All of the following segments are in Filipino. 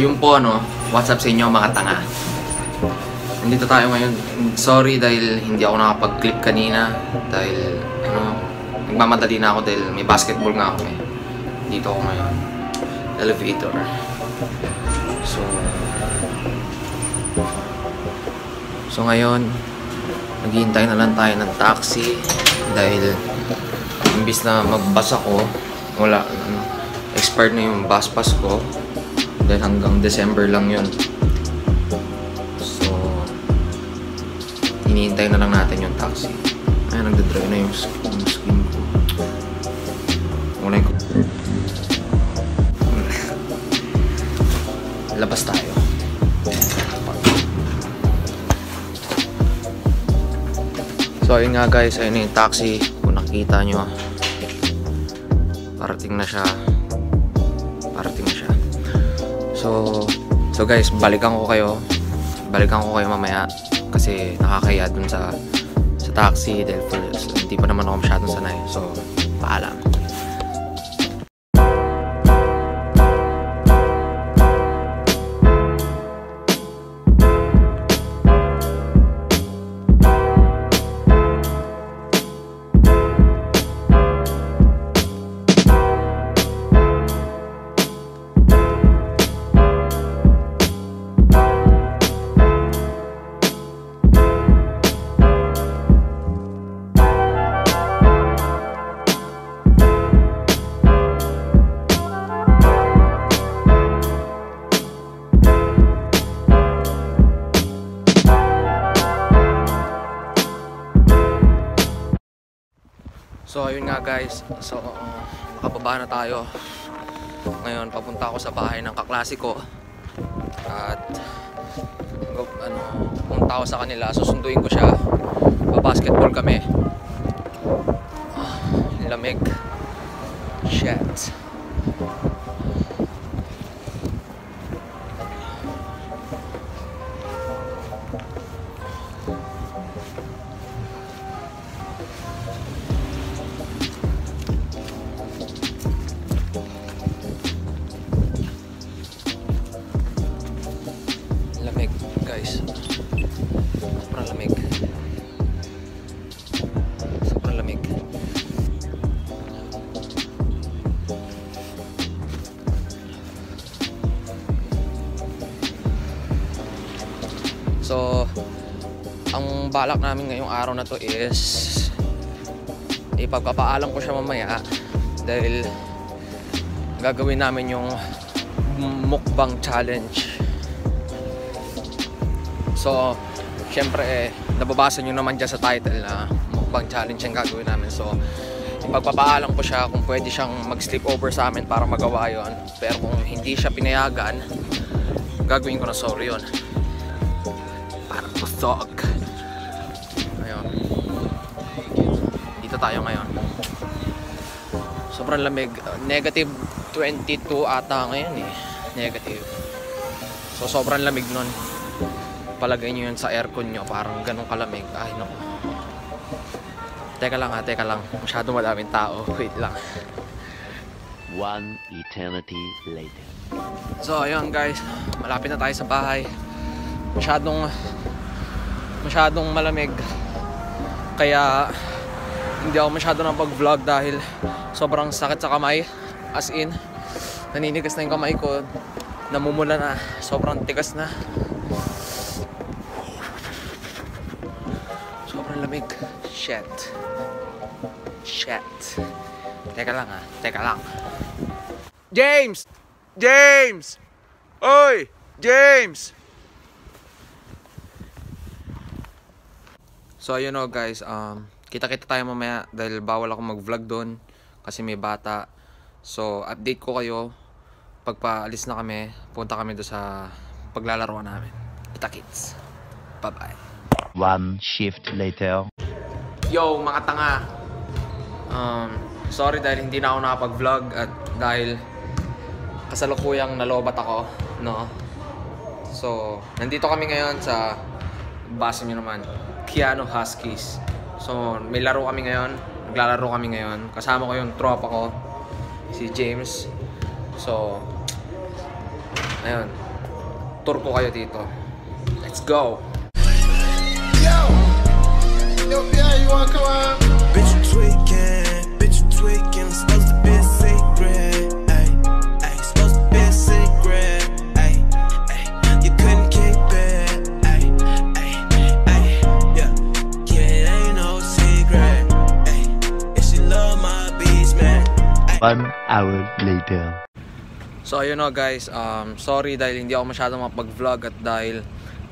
yun po what's up sa inyo mga tanga. Nandito tayo ngayon. Sorry dahil hindi ako nakapag-clip kanina. Dahil nagmamadali na ako dahil may basketball nga ako eh. Dito ako ngayon. Elevator. So ngayon, naghihintay na lang tayo ng taxi. Dahil imbis na mag-bus ako, wala, expired na yung bus pass ko. Dahil hanggang December lang yun. So, hinihintay na lang natin yung taxi. Ay, nagdadrive na yung screen ko. Ulay ko. Labas tayo. So, ayun nga guys, ayun yung taxi. Kung nakikita nyo, parating na siya. So guys, balikan ko kayo mamaya kasi nakakaya dun sa taxi dahil hindi pa naman ako masyadong sanay. So, paalam. So ayun nga guys, so nakababa na tayo. Ngayon papunta ako sa bahay ng kaklase ko. At punta ako sa kanila, susunduin ko siya. Basketball kami. Lamig. Shit. Guys, sobrang lamig. So, ang balak namin ngayong araw na to is ipagpapaalam ko siya mamaya dahil gagawin namin yung mukbang challenge. So, syempre nababasa nyo naman dyan sa title na mukbang challenge yung gagawin namin. So, ipagpapaalam ko siya kung pwede siyang mag-sleep over sa amin para magawa yon. Pero kung hindi siya pinayagan, gagawin ko na sorry yun. Para kusog. Ayun. Dito tayo ngayon. Sobrang lamig. Negative 22 ata ngayon eh. Negative. So, sobrang lamig nun. Palagay nyo yun sa aircon nyo, parang ganun kalamig. Ay naku. Teka lang. Masyado madaming tao. Wait lang. One eternity later. So ayun guys, malapit na tayo sa bahay. Masyadong malamig. Kaya hindi ako masyado nang pag-vlog dahil sobrang sakit sa kamay. As in, naninigas na yung kamay ko. Namumula na. Sobrang tigas na. Sobrang lamig. Shit. Teka lang. James! Oy! James! So ayun guys, kita-kita tayo mamaya dahil bawal ako mag-vlog doon kasi may bata. So update ko kayo pag paalis na kami, punta kami doon sa paglalaroan namin. Kita-kits. Bye-bye. One shift later. Yo mga tanga. Sorry dahil hindi na ako nakapag-vlog at dahil kasalukuyang nalobat ako, no? So, nandito kami ngayon sa base nyo naman, Keanu Huskies. So, may laro kami ngayon, naglalaro kami ngayon. Kasama ko yung tropa ko, si James. So, ayun, tour ko kayo dito. Let's go! Yo, yeah, you wanna come on? Bitch, you tweaking, supposed to be a secret, ay, ay, supposed to be a secret, ay, ay, you couldn't keep it, ay, ay, ay, yeah, yeah, it ain't no secret, ay, if she love my beats, man, ay. 1 hour later. So ayun o guys, sorry dahil hindi ako masyadong mapag-vlog at dahil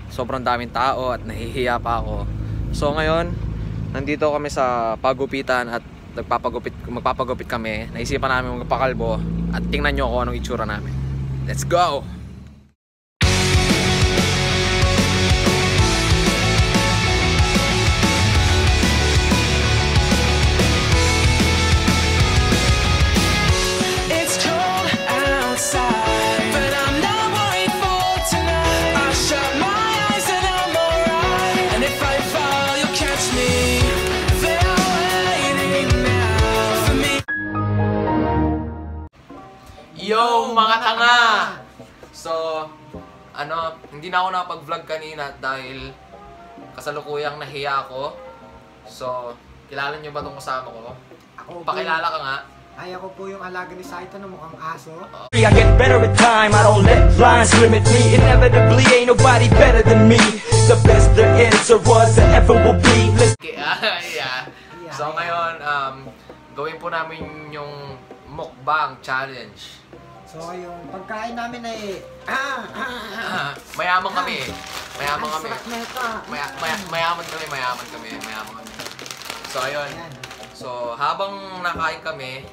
sobrang daming tao at nahihiya pa ako. So ngayon, nandito kami sa pagupitan at magpapagupit kami. Naisipan namin magpakalbo at tingnan nyo kung anong itsura namin. Let's go! It's cold outside, but I'm not worried for tonight. I shut my eyes and I'm alright. And if I fall, you'll catch me. They're waiting now for me. Yo mga tanga! So, hindi na ako nakapag-vlog kanina dahil kasalukuyang nahiya ako. So, kilala nyo ba itong kasama ko? Ako po, Pakilala ka nga. ay ako po yung alaga ni Saito na mukhang aso. I get better with time, I don't let lines limit me. Inevitably, ain't nobody better than me. The best there is or was or ever will be. Yeah. So ngayon, gawin po namin yung mukbang challenge. So yung pagkain namin ay Mayaman kami. Mayaman ang kami. sarap nito. Mayaman kami. So ayun. Ayan. So habang nakain kami,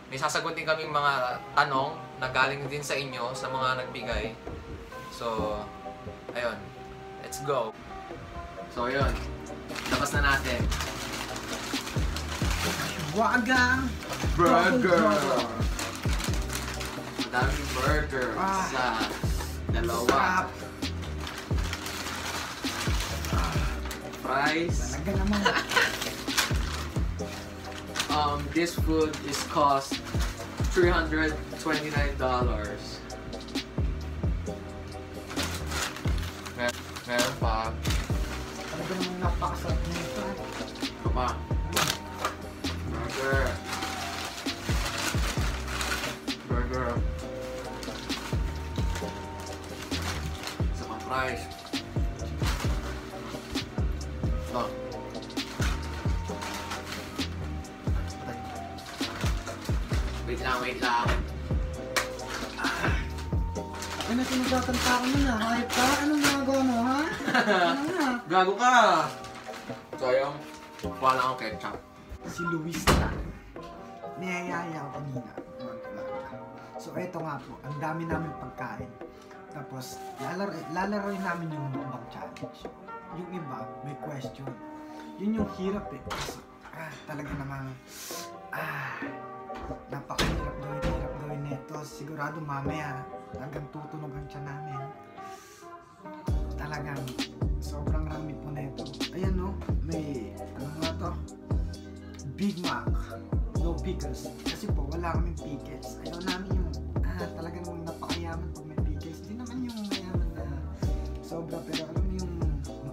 may sasagutin kaming mga tanong na galing din sa inyo, sa mga nagbigay. So ayun. Let's go. So ayun. Labas na natin. Wagang Burger. Daming burger sa dalawa. Sarap. Fries. Talaga naman. This food is cost $329. Meron pa. Talaga naman napakasarap nito. Ito pa. Burger. Isa pang fries. Ito. Wait lang. Ano sinagkakanta ko na? Hayop ka? Anong ginagawa mo, ha? Ano na? Gago ka! So yung, kuha lang ako ketchup. Si Luis na. Niyayaya ako kanina. So eto nga po, ang dami namin pagkain. Tapos lalaroin namin yung mukbang challenge. Yung iba, may question. Yun yung hirap eh. Kasi, talaga namang napakahirap gawin nito. Sigurado mamaya talagang tutunog ang tiyan namin. Talagang sobrang rami po nito. Ayan no, may ano nga to? Big Mac, no pickles. Kasi po wala kaming pickles. Ayaw namin yung talaga namang napakayaman pag may pickles. Hindi naman yung mayaman na sobra, pero alam mo yung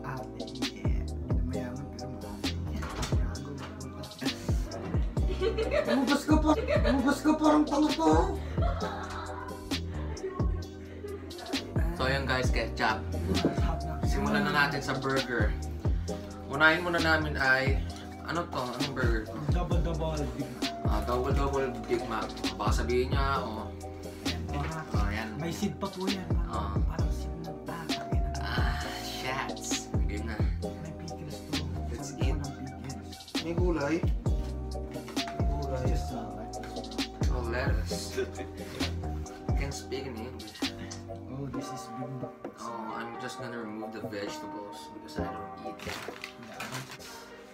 maate. Yeah, hindi na mayaman pero maate. Umubos ko po ang tango to. So yun guys, ketchup. Simulan na natin sa burger. Unahin muna namin ay, ano to? Anong burger to? Double Big Mac. Double Big Mac. Baka sabihin niya, yan. May seed pa po yan. Oo. Parang seed ng tatang. Shats. Game na. May pickles to. Let's Sabi ko eat. ng pickles. May gulay. Just Oh, lettuce. I can't speak in English. oh, this is Big Mac. Oh, I'm just gonna remove the vegetables because I don't eat them.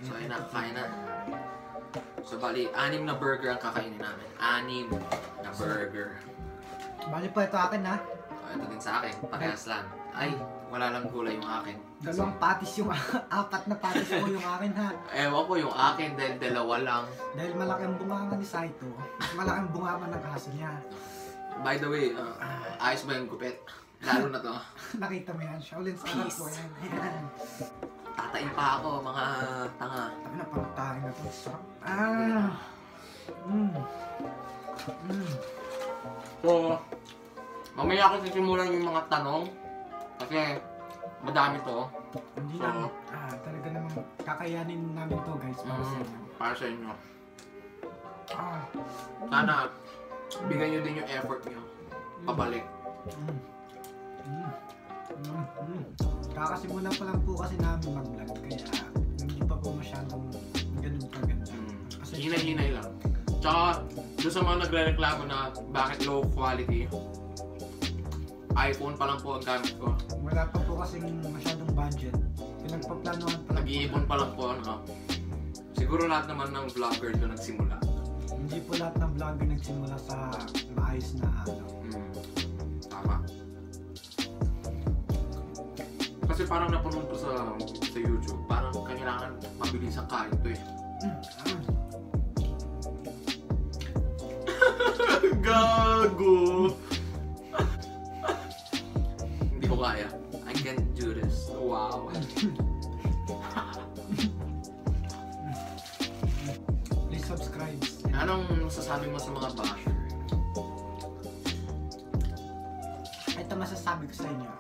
So ayun na, kain na. So bali, 6 na burger ang kakainin namin. 6 na burger. Bali pa ito akin ha. So ito din sa akin, parehas lang. Ay, wala lang gulay yung akin. Dalawang patis yung apat na patis ko yung akin ha. Ewan ko yung akin dahil 2 lang. Dahil malaki ang bunganga ni Saito, mas malaki ang bunganga ng aso niya. By the way, ayos ba yung gupit? Lalo na to. Nakita mo yan, Shaolin sa harap Peace. ko yan. Ayan. Tatain pa ako, mga tanga. Sabi na, parang tayo na to. Sarap. So, mamaya ako sisimulan yung mga tanong. Kasi, madami to. Hindi So, naman, talaga namang kakayanin namin to guys para sa inyo. Para sa inyo. Ah, Sana, bigyan nyo din yung effort nyo. Pabalik. Kakasimulan pa lang po kasi namin mag-vlog kaya hindi pa po masyadong ganun kaganda. Kasi Hinay-hinay lang. Tsaka, doon sa mga nagre-reklamo na bakit low quality, iPhone pa lang po ang gamit ko. wala pa po kasing masyadong budget. Pinagpaplanuhan pa lang. Nag-iipon pa lang po. Ano. Siguro lahat naman ng vlogger doon nagsimula. Hindi po lahat ng vlogger nagsimula sa maayos na ano. Tama. Kasi parang napunod ko sa YouTube, parang kailangan mabilis ang kain to eh. Gago! Hindi ko kaya. I can't do this. Wow. Please subscribe. Anong masasabi mo sa mga basher? Ito masasabi ko sa inyo.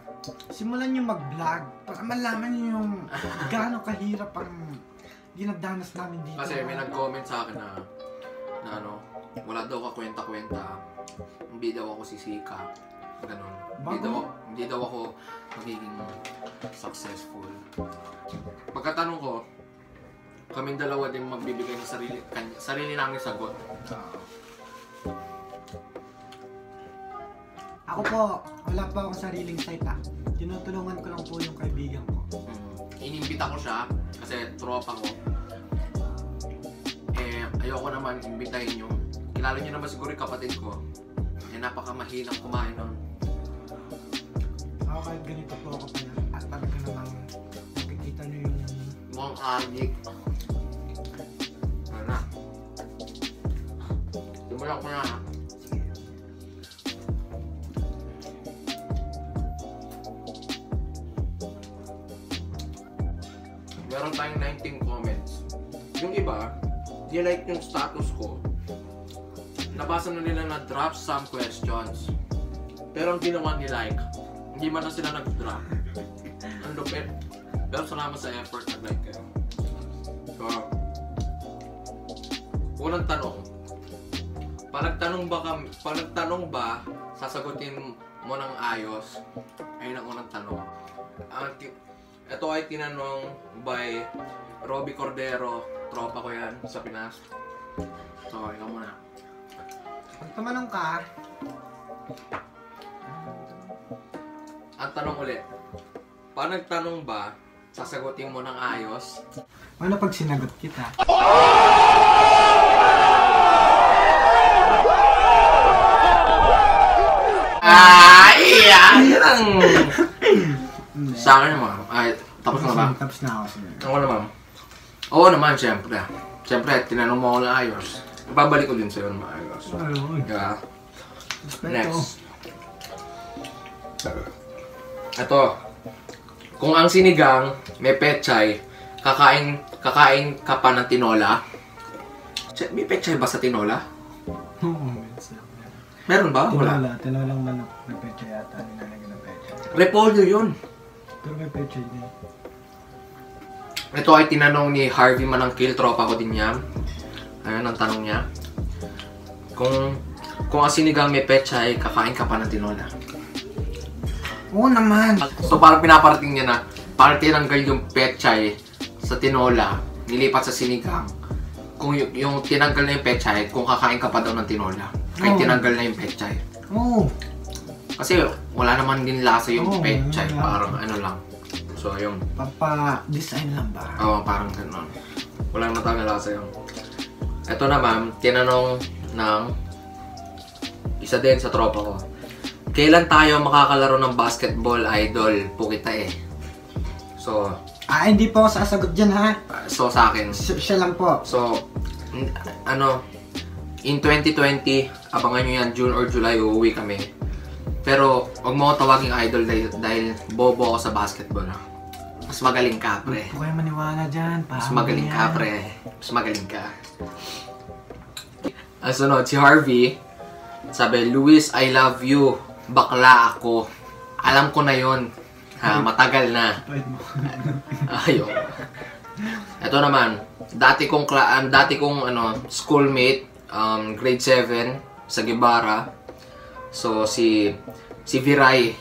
Simulan nyo mag-vlog para malaman nyo yung gaano kahirap ang dinadanas namin dito. Kasi may nag-comment sa akin na ano, wala daw ka kwenta-kwenta, hindi daw ako sisika, ganun. Hindi daw ako magiging successful. Pagkatanong ko, kaming dalawa din magbibigay ng sarili namin sagot. Ako po, wala pa akong sariling site Tinutulungan ko lang po yung kaibigan ko. Inimbita ko siya kasi tropa ko. Ayoko naman imbitahin yung kilala niyo naman siguro yung kapatid ko. Napakamahinang kumain nun. Ako kahit ganito po ako pa yan. At talaga namang nakikita nyo yung... Mukhang adik. Ano na? Simulan ko na ha. Sige. Meron tayong 19 comments. Yung iba, di like yung status ko. Nabasa na nila na drop some questions. Pero ang ginawa ni like, hindi man na sila nag-drop. Ang lupit. Pero salamat sa effort nag-like kayo. So, unang tanong. Pag nagtanong ba, sasagutin mo ng ayos? Ayun ang unang tanong. Ito ay tinanong by Robby Cordero. Tropa ko yan sa Pinas. So, ikaw muna. Pag tumanong ka, Ang tanong ulit. Pag nagtanong ba, sasagutin mo ng ayos? ano pag sinagot kita? Ay! Yan ang... Sa akin naman. Ay, tapos na ba? Tapos na ako sir. Ako naman. Oo naman, siyempre. Siyempre, tinanong mo ako na ayos. Babalik ko din sa'yo ng maayos. Ayun. Yeah. Respeto. Next. Ito. Kung ang sinigang may pechay, kakain ka pa ng tinola. May pechay ba sa tinola? Oo, minsan. Meron ba? Wala. Tinolang manok. May pecha yata. Nilalagyan ng pecha. Repolyo yun. Pero may pecha din. Ito ay tinanong ni Harvey Manangkil, tropa ko din yan. Ayan ang tanong niya. Kung ang sinigang may pechay, kakain ka pa ng tinola. Oo naman. So parang pinaparating niya na parang tinanggal yung pechay sa tinola, nilipat sa sinigang. Kung yung tinanggal na yung pechay, kung kakain ka pa daw ng tinola, ay tinanggal na yung pechay. Oo. Kasi wala naman din lasa yung Oo, pechay, wala. parang ano lang. So yung, Papa-design lang ba? parang gano'n. Wala naman talaga lasa yung. Ito naman, tinanong ng isa din sa tropa ko. Kailan tayo makakalaro ng basketball, idol? Po kita eh. So, Hindi po ako sasagot dyan ha. so sa akin. Siya lang po. So, in 2020, abangan nyo yan, June or July, uuwi kami. Pero, wag mo ako tawaging idol dahil bobo ako sa basketball. Mas magaling ka, pre. Huwag kayo maniwala dyan. Mas magaling ka, pre. Mas magaling ka. Ang sunod, si Harvey. Sabi, Luis, I love you. Bakla ako. Alam ko na yon. Ha, matagal na. Ayun. Ito naman, dati kong schoolmate, grade 7 sa Guevara. So si Viray,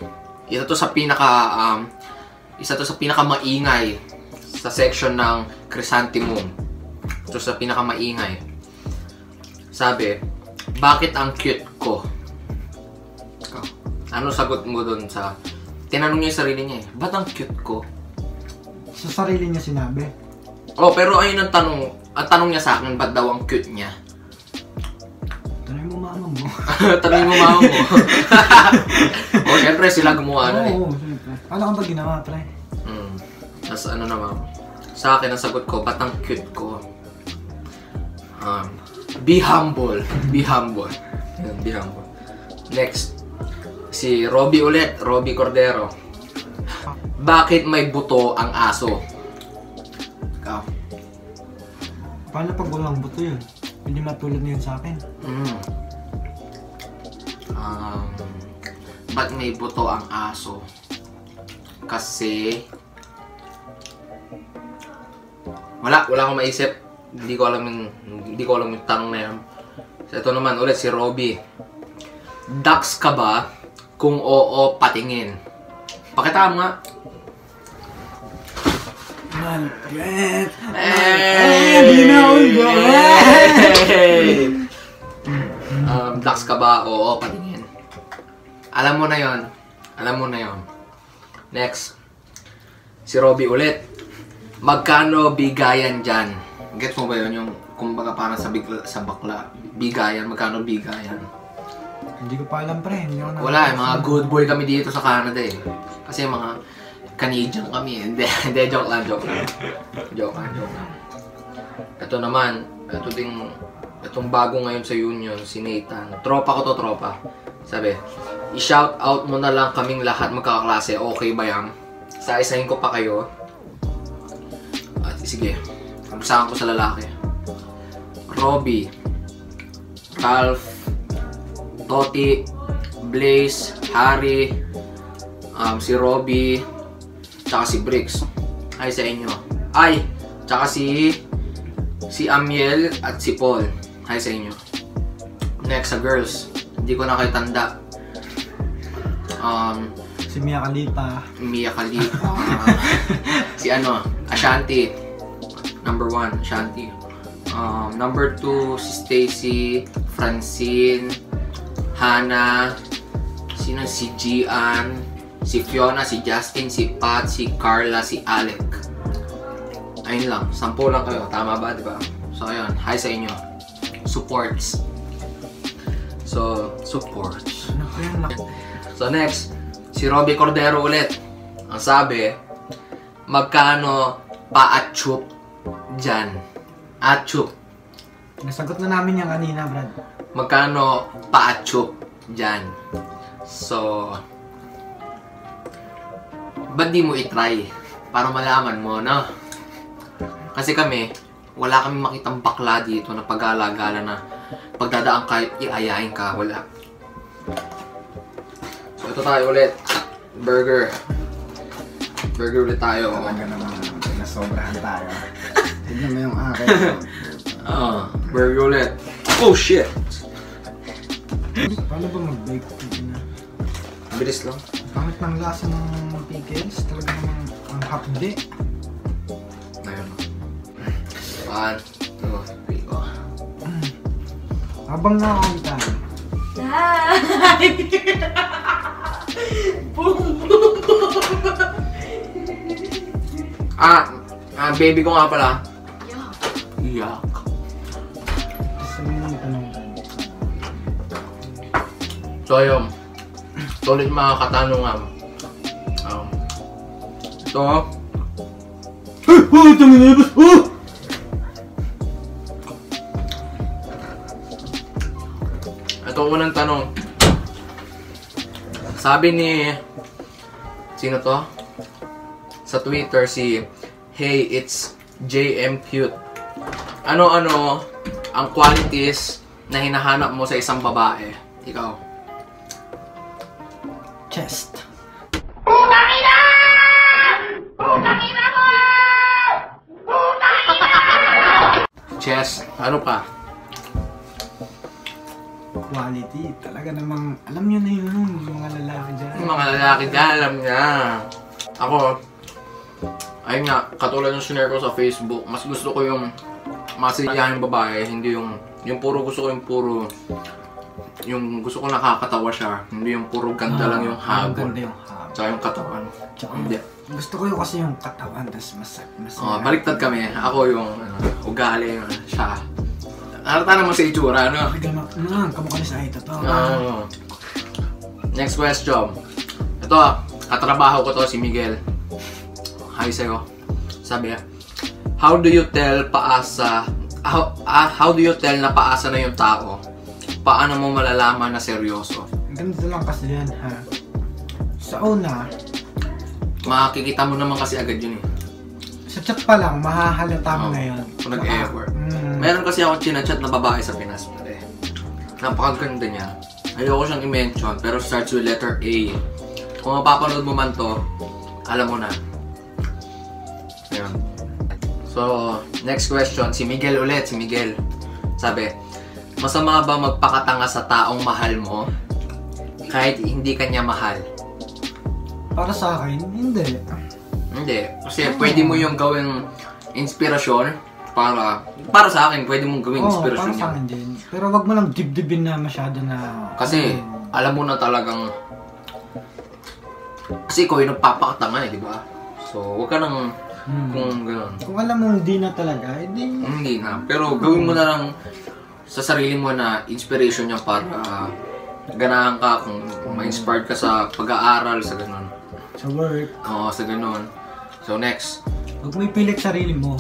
isa to sa pinaka maingay sa section ng Chrysanthemum. Ito sa pinaka maingay. Sabi, bakit ang cute ko? Ano sagot mo dun sa tinanong niya yung sarili niya eh, ba't ang cute ko? Sa sarili niya sinabi? Oh, pero ayun ang tanong. Ang tanong niya sa akin, ba't daw ang cute niya? Tanong mo mama mo. Tanong mo mama mo. Oh, syempre sila gumawa na eh. Oo, syempre. Paano kang ba ginawa, pre? Tapos ano naman, sa akin ang sagot ko, ba't ang cute ko? Be humble. Be humble. Yan, be humble. Next. Si Robby ulit, Robby Cordero. Bakit may buto ang aso? Ikaw. Paano pag walang buto yun? Hindi matulad na yun sa akin. Ba't may buto ang aso? Kasi wala akong maisip. Hindi ko alam yung tanong na yan. So, ito naman ulit si Robby. Ducks ka ba? Kung oo, patingin. Pakita mo nga. Malpret! Ducks ka ba? Oo, patingin. Alam mo na yon. Alam mo na yon. Next. Si Robby ulit. Magkano bigayan dyan? Gets mo ba yun? Yung kumbaga parang sa bakla. Bigayan. Magkano bigayan? Hindi ko pa alam, pre. Wala, mga good boy kami dito sa Canada eh. Kasi mga Canadian kami. Hindi, joke lang. Joke lang. Ito naman, itong bago ngayon sa Union, si Nathan. Tropa ko to, tropa. Sabi, i-shout out mo na lang kaming lahat magkakaklase. Okay ba yan? Isa-isahin ko pa kayo. At sige, umpisahan ko sa lalaki. Robby, Ralph, Toti, Blaze, Harry, si Robby, tsaka si Bricks. Hi sa inyo. Ay, tsaka si Amiel at si Paul. Hi sa inyo. Next sa girls. Hindi ko na kayo tanda. Si Mia Khalifa. Si Ashanti. Number 1, Ashanti. Number 2, si Stacy, Francine, Hannah, si Gian, si Fiona, si Justin, si Pat, si Carla, si Alec. Ayun lang, 10 lang kayo. Tama ba, diba? So, ayun. Hi sa inyo. Supports. So, next. Si Robby Cordero ulit. Ang sabi, magkano pa-atchup dyan? Atchup. Nasagot na namin yan kanina, Brad. Magkano pa-atchup dyan? So, ba't di mo itry? Para malaman mo, no? Kasi kami, wala kami makitang bakla dito na pag-alagala na pagdadaan kahit iayain ka, wala. So, ito tayo ulit. Burger ulit tayo. Talaga naman, nasobrahan tayo. Tignan mo yung akin. Burger ulit. Oh, shit! Paano ba mag-bake? Bilis lang. Pangit ng lasa ng pickles. Talaga namang ang hapde. Ayun. 1, 2, 3, oh. Habang nakakita. Baby ko nga pala. Yak. So, ayun. Ito ulit mga katanungan. Ito. Ito ang unang tanong. Sabi ni... Sino to? Sa Twitter, si Hey, it's JM Cute. Ano-ano ang qualities na hinahanap mo sa isang babae? Ikaw. Chest. Chest. Ano pa? Quality. Talaga namang, alam nyo na yun, yung mga lalaki dyan. Yung mga lalaki dyan, alam niya. Ako, ayun nga, katulad ng sinare ko sa Facebook, mas gusto ko yung masiyahin babae, hindi yung puro gusto ko yung gusto ko nakakatawa siya, hindi yung puro ganda lang yung habol. Ganda yung habol. Tsaka yung katawan. Tsaka, Hindi. gusto ko yung kasi yung katawan, tas mas Baliktad kami. Ako yung ugali, siya. Halata naman sa itsura, no? Kamukha ni sa ito to. Next question. Ito, katrabaho ko to, si Miguel. Hi sa'yo. Sabi, how do you tell na paasa na yung tao? Paano mo malalaman na seryoso? Ganito lang kasi yan, ha? Sa una, Makikita mo naman kasi agad yun eh. sa chat pa lang, mahahalata mo na yun. Kung nag-effort. Meron kasi ako chinachat na babae sa Pinas. Napakaganda niya. Ayoko siyang i-mention, pero starts with letter A. Kung mapapanood mo man to, alam mo na. Ayan. So, next question. Si Miguel ulit. Si Miguel. Sabi, masama ba magpakatanga sa taong mahal mo kahit hindi kanya mahal? Para sa akin, hindi. Hindi. Kasi pwede mo yung gawing inspirasyon para sa akin, pwede mong gawing inspirasyon para sa akin din. Pero wag mo lang dibdibin na masyado na... Kasi, alam mo na talagang... Kasi ikaw yung nagpapakatanga eh, di ba? So, wag ka nang... Kung gano'n. Kung alam mo hindi na talaga, hindi... Hindi na. Pero gawin mo na lang sa sarili mo na inspiration niya para ganahan ka kung ma-inspired ka sa pag-aaral, sa gano'n. Sa work. Oo, sa gano'n. So, next. Huwag mo ipilit sarili mo.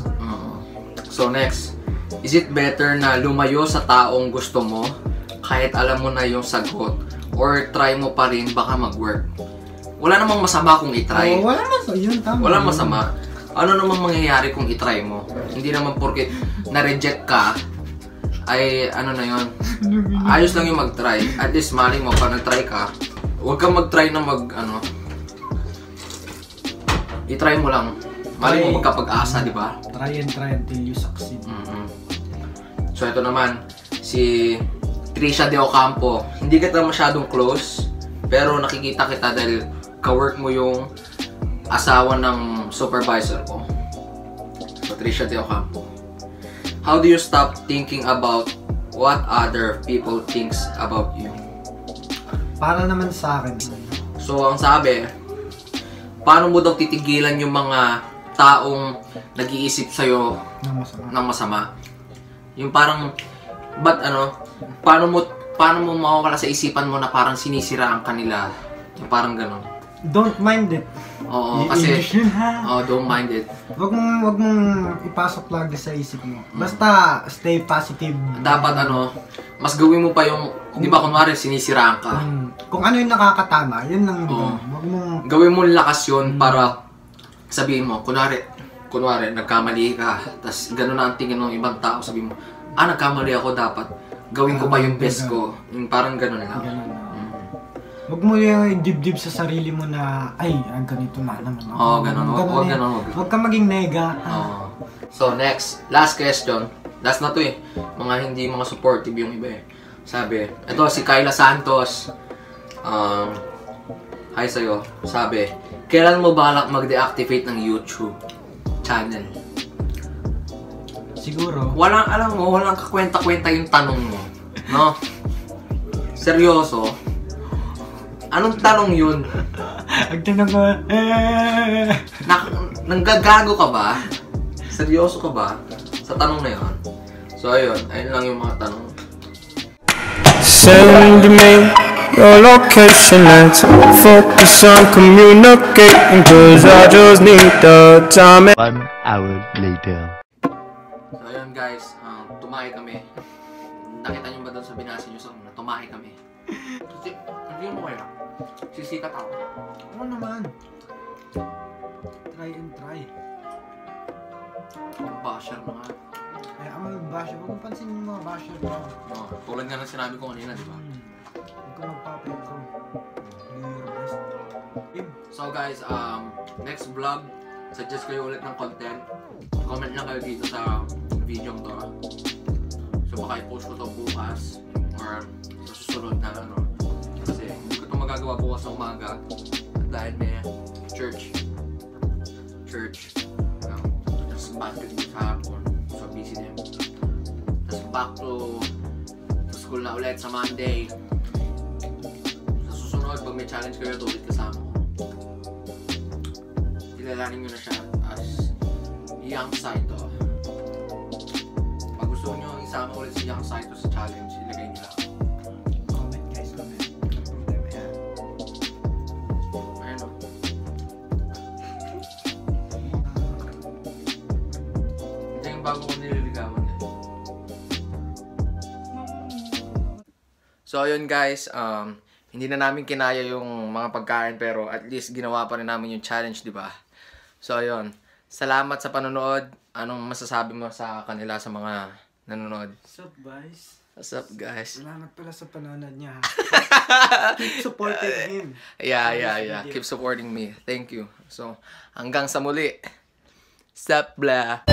So, next. Is it better na lumayo sa taong gusto mo kahit alam mo na yung sagot? Or try mo pa rin, baka mag-work? Wala namang masama kung itry. Wala masama. Yun, tama. Wala masama. Ano namang mangyayari kung itry mo? Hindi naman porke na-reject ka, ay ano na yun. Ayos lang yung mag-try. At least maling mo pa nag-try ka. Huwag kang mag-try na i-try mo lang. Maling mo magkapag-asa, di ba? Try until you succeed. So ito naman, si Trisha De Ocampo. Hindi kita masyadong close, pero nakikita kita dahil ka-work mo yung asawa ng supervisor ko. So Trisha De Ocampo. How do you stop thinking about what other people thinks about you? Para naman sa akin. So ang sabi, paano mo daw titigilan yung mga taong nag-iisip sa'yo ng masama? Yung parang, paano mo mawawala sa isipan mo na parang sinisiraan ka nila? Yung parang gano'n. Don't mind it. Oo, kasi, don't mind it. Wag mong ipasok lagi sa isip mo. Basta, stay positive. Dapat mas gawin mo pa yung, di ba kunwari sinisiraan ka? Kung ano yung nakakatama, yun lang yung wag mong... Gawin mo lakas yun para sabihin mo, kunwari nagkamali ka, tas gano'n na ang tingin ng ibang tao, sabihin mo, nagkamali ako, dapat gawin ko pa yung best ko. Yung parang gano'n lang. Wag mo yung dibdib sa sarili mo na, ganito na naman ako. Oo, gano'n. Wag ka maging nega. So next, last question. Last na to eh. Mga supportive yung iba eh. Sabi, ito si Kyla Santos. Hi sa'yo. Sabi, kailan mo balak mag-deactivate ng YouTube channel? Siguro. Walang kakwenta-kwenta yung tanong mo. No? Seryoso? Anong tanong yun? Agtanong ko, Nanggagago ka ba? Seryoso ka ba? Sa tanong na yun. So ayun lang yung mga tanong. Send me your location, let's focus on communicating, cause I just need the time. 1 hour later. So ayun guys, tumahi kami. Nakita nyo ba doon sa binasa nyo sa una? Tumahi kami. Kasi, hindi mo kaya. Sisikat ako. Oo naman. Try and try. Basher na nga. Kaya ang mga basher, huwag mong pansin yung mga basher ko. No, tulad nga ng sinabi ko kanina, di ba? Huwag ka magpapetro. Do your best. So guys, next vlog, suggest kayo ulit ng content. Comment lang kayo dito sa video to. So baka i-post ko to bukas or sa susunod na ano. Kasi hindi ko to magagawa bukas sa umaga dahil may church. Tapos basketball sa hapon. So busy din. Tapos back to school na ulit sa Monday. Sa susunod, pag may challenge kayo, ulit kasama ko. Kilalanin nyo na siya as Young Saito. Pag gusto nyo isama ulit si Young Saito sa challenge, ilagay nyo lang. Comment guys, comment. Walang problema yan. Ayun o. Ito yung bago ko nililigawan guys. So ayun guys, hindi na namin kinaya yung mga pagkain pero at least ginawa pa rin namin yung challenge, di ba? So ayun, salamat sa panonood. Anong masasabi mo sa kanila, sa mga nanonood? What's up guys? What's up guys? Salamat pala sa panonood niya. Keep supporting him. Yeah. Keep supporting me. Thank you. So hanggang sa muli. Sup blah.